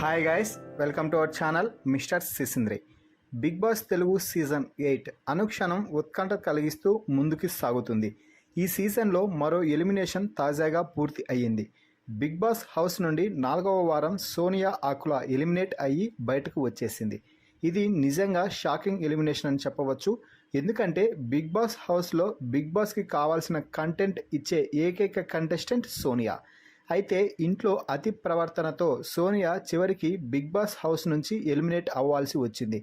Hi guys, welcome to our channel mister Sisindri. Bigg Boss Telugu season 8 అనుక్షణం ఉత్కంఠ కలిగిస్తూ ముందుకు సాగుతుంది. ఈ సీజన్లో మరో ఎలిమినేషన్ తాజాగా పూర్తి అయ్యింది. బిగ్ బాస్ హౌస్ నుండి 4వ వారం సోనియా ఆకుల ఎలిమినేట్ అయ్యి బయటకు వచ్చేసింది. ఇది నిజంగా షాకింగ్ ఎలిమినేషన్ అని చెప్పవచ్చు. ఎందుకంటే బిగ్ బాస్ హౌస్లో బిగ్ బాస్కి కావాల్సిన కంటెంట్ ఇచ్చే ఏకైక కంటెస్టెంట్ సోనియా. అయితే ఇంట్లో అతి ప్రవర్తనతో సోనియా చివరికి బిగ్ బాస్ హౌస్ నుంచి ఎలిమినేట్ అవ్వాల్సి వచ్చింది.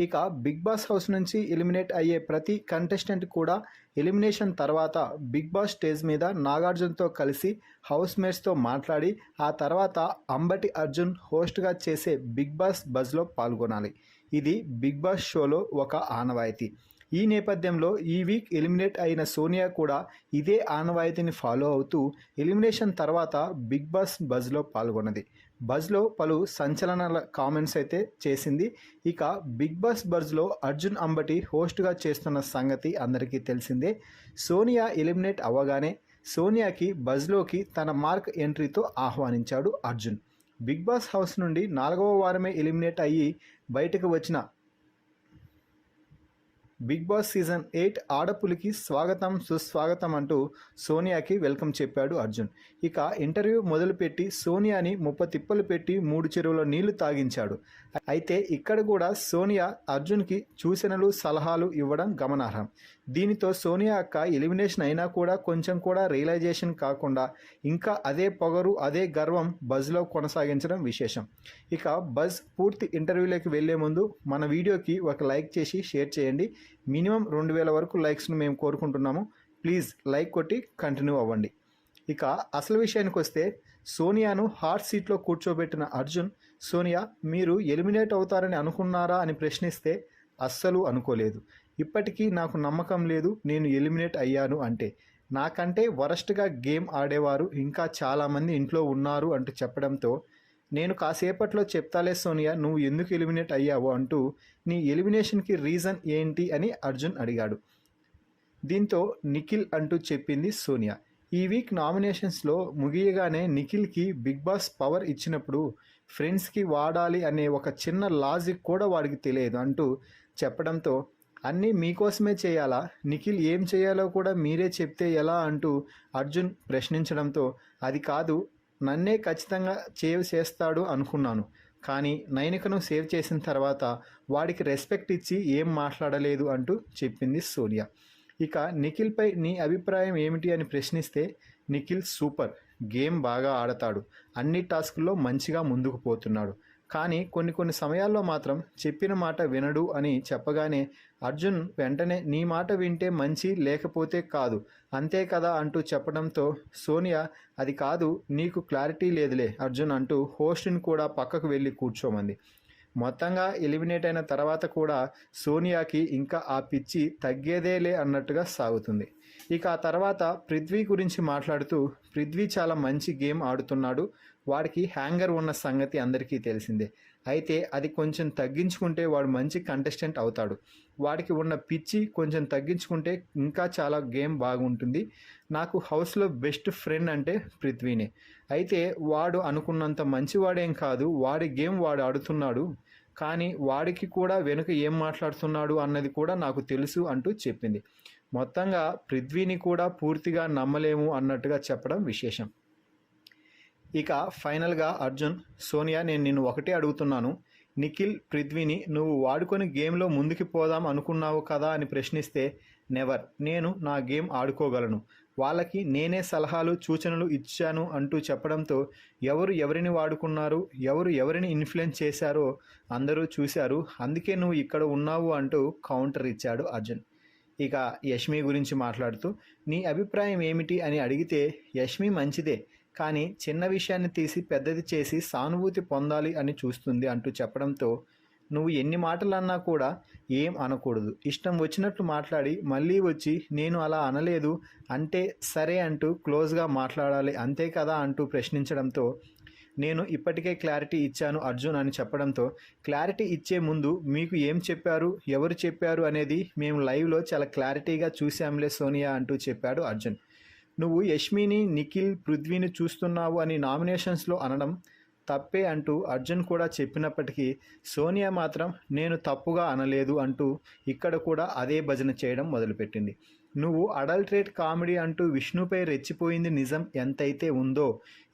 ఇక బిగ్ బాస్ హౌస్ నుంచి ఎలిమినేట్ అయ్యే ప్రతి కంటెస్టెంట్ కూడా ఎలిమినేషన్ తర్వాత బిగ్ బాస్ స్టేజ్ మీద నాగార్జునతో కలిసి హౌస్ మేట్స్తో మాట్లాడి ఆ తర్వాత అంబటి అర్జున్ హోస్ట్గా చేసే బిగ్ బాస్ బజ్లో పాల్గొనాలి. ఇది బిగ్ బాస్ షోలో ఒక ఆనవాయితీ. ఈ నేపథ్యంలో ఈ వీక్ ఎలిమినేట్ అయిన సోనియా కూడా ఇదే ఆనవాయితీని ఫాలో అవుతూ ఎలిమినేషన్ తర్వాత బిగ్ బాస్ బజ్లో పాల్గొన్నది. బజ్లో పలు సంచలనాల కామెంట్స్ అయితే చేసింది. ఇక బిగ్ బాస్ బజ్లో అర్జున్ అంబటి హోస్ట్గా చేస్తున్న సంగతి అందరికీ తెలిసిందే. సోనియా ఎలిమినేట్ అవ్వగానే సోనియాకి బజ్లోకి తన మార్క్ ఎంట్రీతో ఆహ్వానించాడు అర్జున్. బిగ్ బాస్ హౌస్ నుండి 4వ వారమే ఎలిమినేట్ అయ్యి బయటకు వచ్చిన బిగ్ బాస్ సీజన్ 8 ఆడపులికి స్వాగతం సుస్వాగతం అంటూ సోనియాకి వెల్కమ్ చెప్పాడు అర్జున్. ఇక ఇంటర్వ్యూ మొదలుపెట్టి సోనియాని తిప్పలు పెట్టి 3 చెరువుల నీళ్లు తాగించాడు. అయితే ఇక్కడ కూడా సోనియా అర్జున్కి సూచనలు సలహాలు ఇవ్వడం గమనార్హం. దీనితో సోనియా అక్క ఎలిమినేషన్ అయినా కూడా కొంచెం కూడా రియలైజేషన్ కాకుండా ఇంకా అదే పొగరు అదే గర్వం బజ్లో కొనసాగించడం విశేషం. ఇక బజ్ పూర్తి ఇంటర్వ్యూలోకి వెళ్లే ముందు మన వీడియోకి ఒక లైక్ చేసి షేర్ చేయండి. మినిమం 2000 వరకు లైక్స్ను మేము కోరుకుంటున్నాము. ప్లీజ్ లైక్ కొట్టి కంటిన్యూ అవ్వండి. ఇక అసలు విషయానికి వస్తే సోనియాను హాట్ సీట్లో కూర్చోబెట్టిన అర్జున్, సోనియా మీరు ఎలిమినేట్ అవుతారని అనుకున్నారా అని ప్రశ్నిస్తే అస్సలు అనుకోలేదు, ఇప్పటికీ నాకు నమ్మకం లేదు నేను ఎలిమినేట్ అయ్యాను అంటే, నాకంటే వరస్ట్గా గేమ్ ఆడేవారు ఇంకా చాలామంది ఇంట్లో ఉన్నారు అంటూ చెప్పడంతో నేను కాసేపట్లో చెప్తాలే సోనియా నువ్వు ఎందుకు ఎలిమినేట్ అయ్యావో అంటూ నీ ఎలిమినేషన్కి రీజన్ ఏంటి అని అర్జున్ అడిగాడు. దీంతో నిఖిల్ అంటూ చెప్పింది సోనియా. ఈ వీక్ నామినేషన్స్లో ముగియగానే నిఖిల్కి బిగ్ బాస్ పవర్ ఇచ్చినప్పుడు ఫ్రెండ్స్కి వాడాలి అనే ఒక చిన్న లాజిక్ కూడా వాడికి తెలియదు అంటూ చెప్పడంతో అన్నీ మీకోసమే చేయాలా, నిఖిల్ ఏం చేయాలో కూడా మీరే చెప్తే ఎలా అంటూ అర్జున్ ప్రశ్నించడంతో అది కాదు నన్నే ఖచ్చితంగా సేవ్ చేస్తాడు అనుకున్నాను, కానీ నైనికను సేవ్ చేసిన తర్వాత వాడికి రెస్పెక్ట్ ఇచ్చి ఏం మాట్లాడలేదు అంటూ చెప్పింది సోనియా. ఇక నిఖిల్పై నీ అభిప్రాయం ఏమిటి అని ప్రశ్నిస్తే నిఖిల్ సూపర్, గేమ్ బాగా ఆడతాడు, అన్ని టాస్కుల్లో మంచిగా ముందుకు పోతున్నాడు, కానీ కొన్ని సమయాల్లో మాత్రం చెప్పిన మాట వినడు అని చెప్పగానే అర్జున్ వెంటనే నీ మాట వింటే మంచి లేకపోతే కాదు అంతే కదా అంటూ చెప్పడంతో సోనియా అది కాదు నీకు క్లారిటీ లేదులే అర్జున్ అంటూ హోస్ట్ని కూడా పక్కకు వెళ్ళి కూర్చోమంది. మొత్తంగా ఎలిమినేట్ అయిన తర్వాత కూడా సోనియాకి ఇంకా ఆ పిచ్చి తగ్గేదేలే అన్నట్టుగా సాగుతుంది. ఇక ఆ తర్వాత పృథ్వీ గురించి మాట్లాడుతూ పృథ్వీ చాలా మంచి గేమ్ ఆడుతున్నాడు, వాడికి హ్యాంగర్ ఉన్న సంగతి అందరికీ తెలిసిందే, అయితే అది కొంచెం తగ్గించుకుంటే వాడు మంచి కంటెస్టెంట్ అవుతాడు, వాడికి ఉన్న పిచ్చి కొంచెం తగ్గించుకుంటే ఇంకా చాలా గేమ్ బాగుంటుంది, నాకు హౌస్లో బెస్ట్ ఫ్రెండ్ అంటే పృథ్వీనే, అయితే వాడు అనుకున్నంత మంచివాడేం కాదు, వాడి గేమ్ వాడు ఆడుతున్నాడు, కానీ వాడికి కూడా వెనుక ఏం మాట్లాడుతున్నాడు అన్నది కూడా నాకు తెలుసు అంటూ చెప్పింది. మొత్తంగా పృథ్వీని కూడా పూర్తిగా నమ్మలేము అన్నట్టుగా చెప్పడం విశేషం. ఇక ఫైనల్గా అర్జున్, సోనియా నేను నిన్ను ఒకటే అడుగుతున్నాను, నిఖిల్ పృథ్వీని నువ్వు వాడుకొని గేమ్లో ముందుకు పోదాం అనుకున్నావు కదా అని ప్రశ్నిస్తే నెవర్, నేను నా గేమ్ ఆడుకోగలను, వాళ్ళకి నేనే సలహాలు సూచనలు ఇచ్చాను అంటూ చెప్పడంతో ఎవరు ఎవరిని వాడుకున్నారు ఎవరు ఎవరిని ఇన్ఫ్లుయెన్స్ చేశారో అందరూ చూశారు, అందుకే నువ్వు ఇక్కడ ఉన్నావు అంటూ కౌంటర్ ఇచ్చాడు అర్జున్. ఇక యష్మి గురించి మాట్లాడుతూ నీ అభిప్రాయం ఏమిటి అని అడిగితే యష్మి మంచిదే, కానీ చిన్న విషయాన్ని తీసి పెద్దది చేసి సానుభూతి పొందాలి అని చూస్తుంది అంటూ చెప్పడంతో నువ్వు ఎన్ని మాటలు అన్నా కూడా ఏం అనకూడదు, ఇష్టం వచ్చినట్లు మాట్లాడి మళ్ళీ వచ్చి నేను అలా అనలేదు అంటే సరే అంటూ క్లోజ్గా మాట్లాడాలి అంతే కదా అంటూ ప్రశ్నించడంతో నేను ఇప్పటికే క్లారిటీ ఇచ్చాను అర్జున్ అని చెప్పడంతో క్లారిటీ ఇచ్చే ముందు మీకు ఏం చెప్పారు ఎవరు చెప్పారు అనేది మేము లైవ్లో చాలా క్లారిటీగా చూసాంలే సోనియా అంటూ చెప్పాడు అర్జున్. నువ్వు యష్మిని నిఖిల్ పృథ్వీని చూస్తున్నావు అని నామినేషన్స్లో అనడం తప్పే అంటూ అర్జున్ కూడా చెప్పినప్పటికీ సోనియా మాత్రం నేను తప్పుగా అనలేదు అంటూ ఇక్కడ కూడా అదే భజన చేయడం మొదలుపెట్టింది. నువ్వు అడల్ట్రేట్ కామెడీ అంటూ విష్ణుపై రెచ్చిపోయింది నిజం ఎంతైతే ఉందో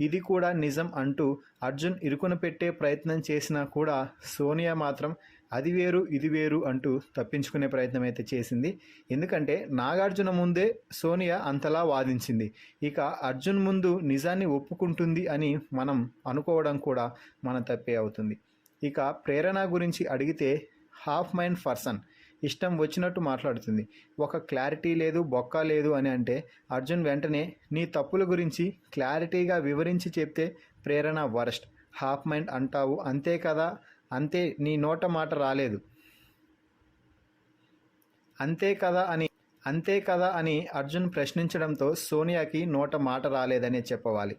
ఇది కూడా నిజం అంటూ అర్జున్ ఇరుకున పెట్టే ప్రయత్నం చేసినా కూడా సోనియా మాత్రం అది వేరు ఇది వేరు అంటూ తప్పించుకునే ప్రయత్నం అయితే చేసింది. ఎందుకంటే నాగార్జున ముందే సోనియా అంతలా వాదించింది. ఇక అర్జున్ ముందు నిజాన్ని ఒప్పుకుంటుంది అని మనం అనుకోవడం కూడా మన తప్పే అవుతుంది. ఇక ప్రేరణ గురించి అడిగితే హాఫ్ మైండ్ పర్సన్, ఇష్టం వచ్చినట్టు మాట్లాడుతుంది, ఒక క్లారిటీ లేదు బొక్క లేదు అని అంటే అర్జున్ వెంటనే నీ తప్పుల గురించి క్లారిటీగా వివరించి చెప్తే ప్రేరణ వరస్ట్, హాఫ్ మైండ్ అంటావు అంతే కదా, అంతే నీ నోట మాట రాలేదు అంతే కదా అని అర్జున్ ప్రశ్నించడంతో సోనియాకి నోట మాట రాలేదనే చెప్పవాలి.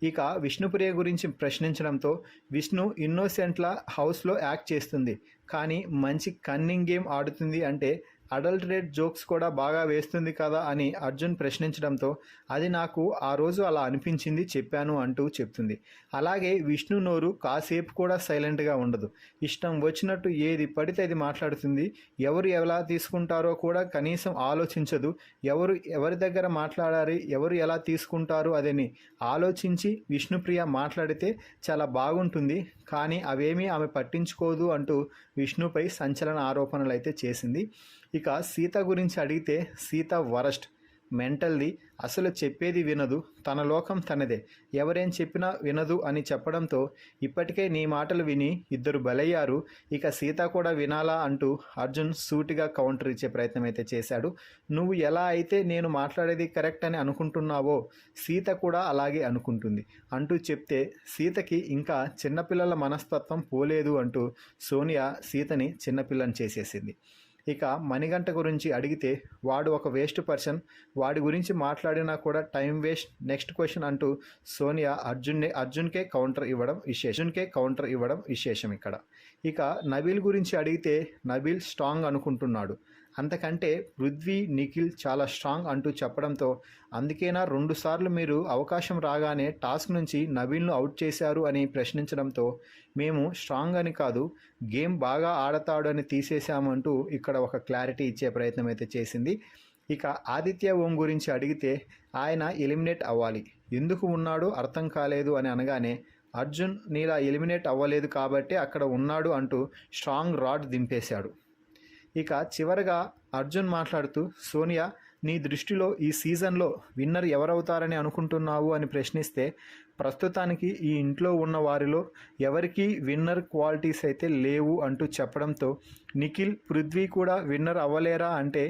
ఇక విష్ణుప్రియ గురించి ప్రశ్నించడంతో విష్ణు ఇన్నోసెంట్లా హౌస్లో యాక్ట్ చేస్తుంది, కానీ మంచి కన్నింగ్ గేమ్ ఆడుతుంది అంటే అడల్టరేట్ జోక్స్ కూడా బాగా వేస్తుంది కదా అని అర్జున్ ప్రశ్నించడంతో అది నాకు ఆ రోజు అలా అనిపించింది చెప్పాను అంటూ చెప్తుంది. అలాగే విష్ణు నోరు కాసేపు కూడా సైలెంట్గా ఉండదు, ఇష్టం వచ్చినట్టు ఏది పడితే అది మాట్లాడుతుంది, ఎవరు ఎలా తీసుకుంటారో కూడా కనీసం ఆలోచించదు, ఎవరి దగ్గర మాట్లాడాలి ఎవరు ఎలా తీసుకుంటారు అదని ఆలోచించి విష్ణుప్రియ మాట్లాడితే చాలా బాగుంటుంది, కానీ అవేమీ ఆమె పట్టించుకోదు అంటూ విష్ణుపై సంచలన ఆరోపణలు అయితే చేసింది. ఇక సీత గురించి అడిగితే సీత వరస్ట్, మెంటల్ది, అసలు చెప్పేది వినదు, తన లోకం తనదే, ఎవరేం చెప్పినా వినదు అని చెప్పడంతో ఇప్పటికే నీ మాటలు విని ఇద్దరు బలయ్యారు, ఇక సీత కూడా వినాలా అంటూ అర్జున్ సూటిగా కౌంటర్ ఇచ్చే ప్రయత్నం అయితే చేశాడు. నువ్వు ఎలా అయితే నేను మాట్లాడేది కరెక్ట్ అని అనుకుంటున్నావో సీత కూడా అలాగే అనుకుంటుంది అంటూ చెప్తే సీతకి ఇంకా చిన్నపిల్లల మనస్తత్వం పోలేదు అంటూ సోనియా సీతని చిన్నపిల్లని చేసేసింది. ఇక మణిగంట గురించి అడిగితే వాడు ఒక వేస్ట్ పర్సన్, వాడి గురించి మాట్లాడినా కూడా టైం వేస్ట్, నెక్స్ట్ క్వశ్చన్ అంటూ సోనియా అర్జున్కే కౌంటర్ ఇవ్వడం విశేషం ఇక్కడ. ఇక నబీల్ గురించి అడిగితే నబీల్ స్ట్రాంగ్ అనుకుంటున్నాడు, అంతకంటే పృథ్వీ నిఖిల్ చాలా స్ట్రాంగ్ అంటూ చెప్పడంతో అందుకేనా 2 సార్లు మీరు అవకాశం రాగానే టాస్క్ నుంచి నబీల్ను అవుట్ చేశారు అని ప్రశ్నించడంతో మేము స్ట్రాంగ్ అని కాదు గేమ్ బాగా ఆడతాడు అని తీసేశామంటూ ఇక్కడ ఒక క్లారిటీ ఇచ్చే ప్రయత్నం అయితే చేసింది. ఇక ఆదిత్య ఓం గురించి అడిగితే ఆయన ఎలిమినేట్ అవ్వాలి, ఎందుకు ఉన్నాడో అర్థం కాలేదు అని అనగానే అర్జున్ నీలా ఎలిమినేట్ అవ్వలేదు కాబట్టి అక్కడ ఉన్నాడు అంటూ స్ట్రాంగ్ రాడ్ దింపేశాడు. ఇక చివరగా అర్జున్ మాట్లాడుతూ సోనియా నీ దృష్టిలో ఈ సీజన్లో విన్నర్ ఎవరవుతారని అనుకుంటున్నావు అని ప్రశ్నిస్తే ప్రస్తుతానికి ఈ ఇంట్లో ఉన్న వారిలో ఎవరికీ విన్నర్ క్వాలిటీస్ అయితే లేవు అంటూ చెప్పడంతో నిఖిల్ పృథ్వీ కూడా విన్నర్ అవ్వలేరా అంటే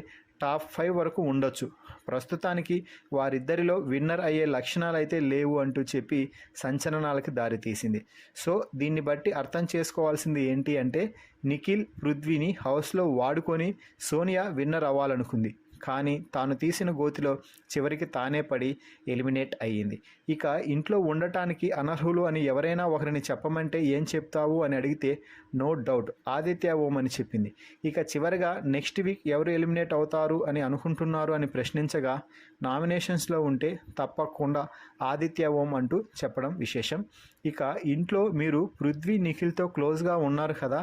టాప్ 5 వరకు ఉండొచ్చు, ప్రస్తుతానికి వారిద్దరిలో విన్నర్ అయ్యే లక్షణాలు అయితే లేవు అంటూ చెప్పి సంచలనాలకి దారితీసింది. సో దీన్ని బట్టి అర్థం చేసుకోవాల్సింది ఏంటి అంటే నిఖిల్ పృథ్వీని హౌస్లో వాడుకొని సోనియా విన్నర్ అవ్వాలనుకుంది, కానీ తాను తీసిన గోతిలో చివరికి తానే పడి ఎలిమినేట్ అయ్యింది. ఇక ఇంట్లో ఉండటానికి అనర్హులు అని ఎవరైనా ఒకరిని చెప్పమంటే ఏం చెప్తావు అని అడిగితే నో డౌట్ ఆదిత్య ఓం అని చెప్పింది. ఇక చివరిగా నెక్స్ట్ వీక్ ఎవరు ఎలిమినేట్ అవుతారు అని అనుకుంటున్నారు అని ప్రశ్నించగా నామినేషన్స్లో ఉంటే తప్పకుండా ఆదిత్య ఓం అంటూ చెప్పడం విశేషం. ఇక ఇంట్లో మీరు పృథ్వీ నిఖిల్తో క్లోజ్గా ఉన్నారు కదా,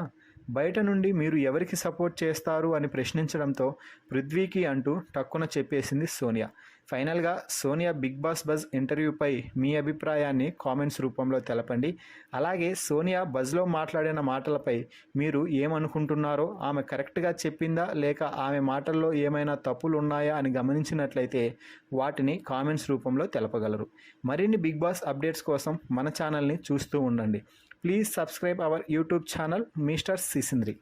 బయట నుండి మీరు ఎవరికి సపోర్ట్ చేస్తారు అని ప్రశ్నించడంతో పృథ్వీకి అంటూ టక్కున చెప్పేసింది సోనియా. ఫైనల్గా సోనియా బిగ్ బాస్ బజ్ ఇంటర్వ్యూపై మీ అభిప్రాయాన్ని కామెంట్స్ రూపంలో తెలపండి. అలాగే సోనియా బజ్లో మాట్లాడిన మాటలపై మీరు ఏమనుకుంటున్నారో, ఆమె కరెక్ట్గా చెప్పిందా లేక ఆమె మాటల్లో ఏమైనా తప్పులు ఉన్నాయా అని గమనించినట్లయితే వాటిని కామెంట్స్ రూపంలో తెలపగలరు. మరిన్ని బిగ్ బాస్ అప్డేట్స్ కోసం మన ఛానల్ని చూస్తూ ఉండండి. Please subscribe our YouTube channel Mr. Sisindri.